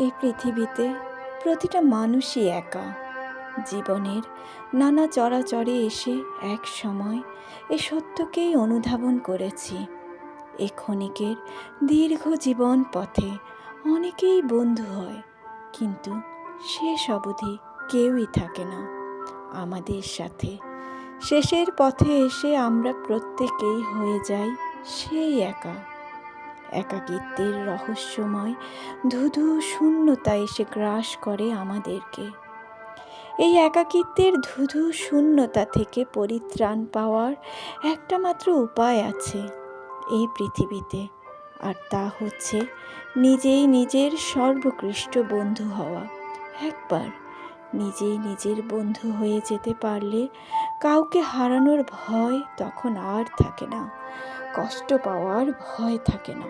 এই পৃথিবীতে প্রতিটা মানুষই একা। জীবনের নানা চরাচরে এসে এক সময় এ সত্যকেই অনুধাবন করেছি। এ ক্ষণিকের দীর্ঘ জীবন পথে অনেকেই বন্ধু হয়, কিন্তু শেষ অবধি কেউই থাকে না আমাদের সাথে। শেষের পথে এসে আমরা প্রত্যেকেই হয়ে যাই সেই একা। একাকিত্বের রহস্যময় ধুধু শূন্যতা এসে গ্রাস করে আমাদেরকে। এই একাকিত্বের ধুধু শূন্যতা থেকে পরিত্রাণ পাওয়ার একটা মাত্র উপায় আছে এই পৃথিবীতে, আর তা হচ্ছে নিজেই নিজের সর্বোৎকৃষ্ট বন্ধু হওয়া। একবার নিজেই নিজের বন্ধু হয়ে যেতে পারলে কাউকে হারানোর ভয় তখন আর থাকে না, কষ্ট পাওয়ার ভয় থাকে না।